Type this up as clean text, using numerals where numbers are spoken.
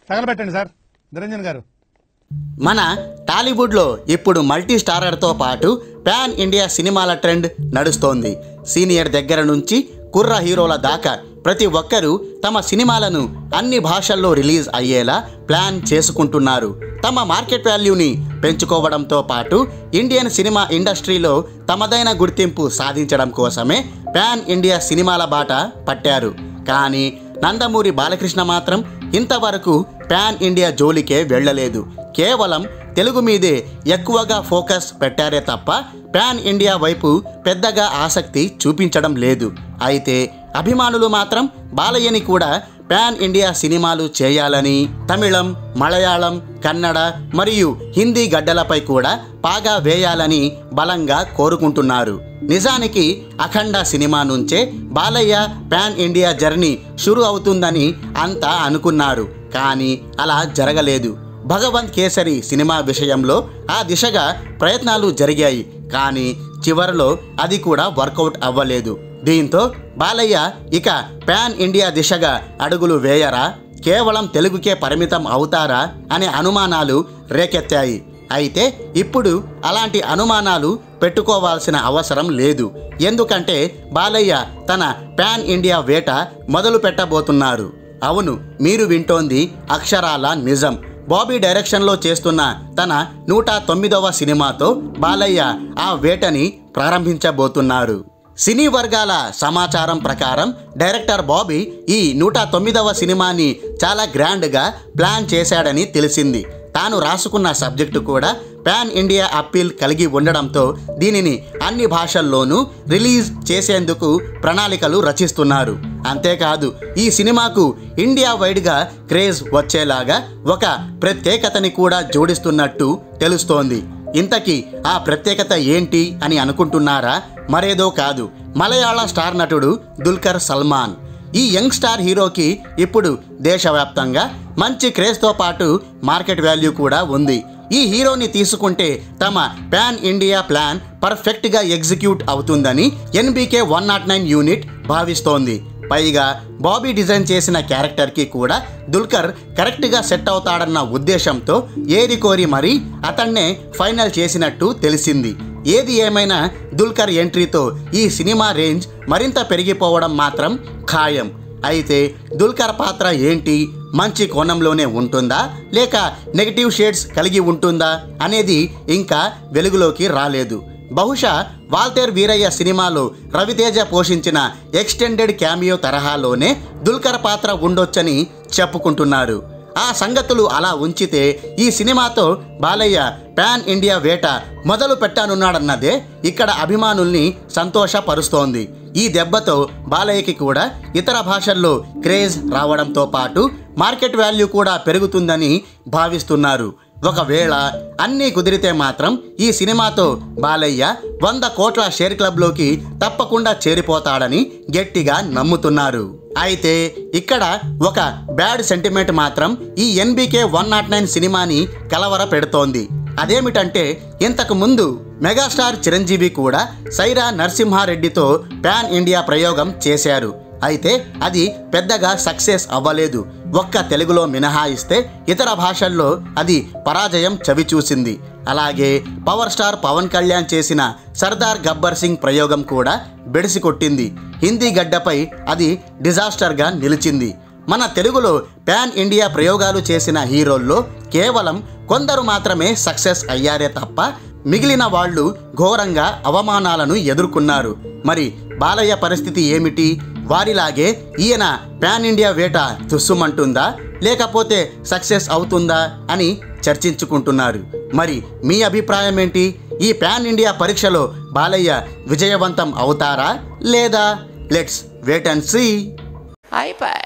తగలబెట్టండి sir Niranjan గారు. మన టాలీవుడ్లో ఇప్పుడు మల్టీ స్టారర్తో పాటు పాన్ ఇండియా సినిమాల ట్రెండ్ నడుస్తోంది. సీనియర్ దగ్గర నుంచి కుర్ర హీరోల దాకా ప్రతి ఒక్కరూ తమ సినిమాలను అన్ని భాషల్లో రిలీజ్ అయ్యేలా ప్లాన్ చేసుకుంటున్నారు. తమ మార్కెట్ వాల్యూని పెంచుకోవడంతో పాటు ఇండియన్ సినిమా ఇండస్ట్రీలో తమదైన గుర్తింపు సాధించడం కోసమే పాన్ ఇండియా సినిమాల బాట పట్టారు. కానీ నందమూరి బాలకృష్ణ మాత్రం ఇంతవరకు పాన్ ఇండియా జోలికే వెళ్ళలేదు. కేవలం తెలుగు మీదే ఎక్కువగా ఫోకస్ పెట్టారే తప్ప పాన్ ఇండియా వైపు పెద్దగా ఆసక్తి చూపించడం లేదు. అయితే అభిమానులు మాత్రం బాలయ్యని కూడా పాన్ ఇండియా సినిమాలు చేయాలని, తమిళం, మలయాళం, కన్నడ మరియు హిందీ గడ్డలపై కూడా పాగా వేయాలని బలంగా కోరుకుంటున్నారు. నిజానికి అఖండ సినిమా నుంచే బాలయ్య పాన్ ఇండియా జర్నీ షురు అవుతుందని అంతా అనుకున్నారు. కానీ అలా జరగలేదు. భగవంత్ కేసరి సినిమా విషయంలో ఆ దిశగా ప్రయత్నాలు జరిగాయి. కానీ చివరిలో అది కూడా వర్కౌట్ అవ్వలేదు. దీంతో బాలయ్య ఇక పాన్ ఇండియా దిశగా అడుగులు వేయరా, కేవలం తెలుగుకే పరిమితం అవుతారా అనే అనుమానాలు రేకెత్తాయి. అయితే ఇప్పుడు అలాంటి అనుమానాలు పెట్టుకోవాల్సిన అవసరం లేదు. ఎందుకంటే బాలయ్య తన పాన్ ఇండియా వేట మొదలు పెట్టబోతున్నారు. అవును, మీరు వింటోంది అక్షరాల నిజం. బాబీ డైరెక్షన్లో చేస్తున్న తన 109వ సినిమాతో బాలయ్య ఆ వేటని ప్రారంభించబోతున్నారు. సినీ వర్గాల సమాచారం ప్రకారం డైరెక్టర్ బాబీ ఈ 109వ సినిమాని చాలా గ్రాండ్గా ప్లాన్ చేశాడని తెలిసింది. తాను రాసుకున్న సబ్జెక్టు కూడా పాన్ ఇండియా అప్పీల్ కలిగి ఉండడంతో దీనిని అన్ని భాషల్లోనూ రిలీజ్ చేసేందుకు ప్రణాళికలు రచిస్తున్నారు. అంతేకాదు ఈ సినిమాకు ఇండియా వైడ్గా క్రేజ్ వచ్చేలాగా ఒక ప్రత్యేకతని కూడా జోడిస్తున్నట్టు తెలుస్తోంది. ఇంతకీ ఆ ప్రత్యేకత ఏంటి అని అనుకుంటున్నారా? మరేదో కాదు, మలయాళ స్టార్ నటుడు దుల్కర్ సల్మాన్. ఈ యంగ్ స్టార్ హీరోకి ఇప్పుడు దేశవ్యాప్తంగా మంచి క్రేజ్తో పాటు మార్కెట్ వాల్యూ కూడా ఉంది. ఈ హీరోని తీసుకుంటే తమ పాన్ ఇండియా ప్లాన్ పర్ఫెక్ట్గా ఎగ్జిక్యూట్ అవుతుందని NBK 109 యూనిట్ భావిస్తోంది. పైగా బాబీ డిజైన్ చేసిన క్యారెక్టర్కి కూడా దుల్కర్ కరెక్ట్గా సెట్ అవుతాడన్న ఉద్దేశంతో ఏరి కోరి మరీ అతన్నే ఫైనల్ చేసినట్టు తెలిసింది. ఏది ఏమైనా దుల్కర్ ఎంట్రీతో ఈ సినిమా రేంజ్ మరింత పెరిగిపోవడం మాత్రం ఖాయం. అయితే దుల్కర్ పాత్ర ఏంటి, మంచి కోణంలోనే ఉంటుందా లేక నెగిటివ్ షేడ్స్ కలిగి ఉంటుందా అనేది ఇంకా వెలుగులోకి రాలేదు. బహుశా వాల్తేర్ వీరయ్య సినిమాలో రవితేజ పోషించిన ఎక్స్టెండెడ్ క్యామియో తరహాలోనే దుల్కర్ పాత్ర ఉండొచ్చని చెప్పుకుంటున్నారు. ఆ సంగతులు అలా ఉంచితే ఈ సినిమాతో బాలయ్య పాన్ ఇండియా వేట మొదలు పెట్టనున్నాడన్నదే ఇక్కడ అభిమానుల్ని సంతోషపరుస్తోంది. ఈ దెబ్బతో బాలయ్యకి కూడా ఇతర భాషల్లో క్రేజ్ రావడంతో పాటు మార్కెట్ వాల్యూ కూడా పెరుగుతుందని భావిస్తున్నారు. ఒకవేళ అన్నీ కుదిరితే మాత్రం ఈ సినిమాతో బాలయ్య 100 కోట్ల షేర్ క్లబ్లోకి తప్పకుండా చేరిపోతాడని గట్టిగా నమ్ముతున్నారు. అయితే ఇక్కడ ఒక బ్యాడ్ సెంటిమెంట్ మాత్రం ఈ NBK 109 సినిమాని కలవర పెడుతోంది. అదేమిటంటే ఇంతకు ముందు మెగాస్టార్ చిరంజీవి కూడా సైరా నరసింహారెడ్డితో పాన్ ఇండియా ప్రయోగం చేశారు. అయితే అది పెద్దగా సక్సెస్ అవ్వలేదు. ఒక్క తెలుగులో మినహాయిస్తే ఇతర భాషల్లో అది పరాజయం చవిచూసింది. అలాగే పవర్ స్టార్ పవన్ కళ్యాణ్ చేసిన సర్దార్ గబ్బర్ సింగ్ ప్రయోగం కూడా బెడిసికొట్టింది. హిందీ గడ్డపై అది డిజాస్టర్గా నిలిచింది. మన తెలుగులో పాన్ ఇండియా ప్రయోగాలు చేసిన హీరోల్లో కేవలం కొందరు మాత్రమే సక్సెస్ అయ్యారే తప్ప మిగిలిన వాళ్ళు ఘోరంగా అవమానాలను ఎదుర్కొన్నారు. మరి బాలయ్య పరిస్థితి ఏమిటి? వారిలాగే ఈయన పాన్ ఇండియా వేట తుస్సుమంటుందా లేకపోతే సక్సెస్ అవుతుందా అని చర్చించుకుంటున్నారు. మరి మీ అభిప్రాయం ఏంటి? ఈ పాన్ ఇండియా పరీక్షలో బాలయ్య విజయవంతం అవుతారా లేదా? Let's wait and see. అయిపోయి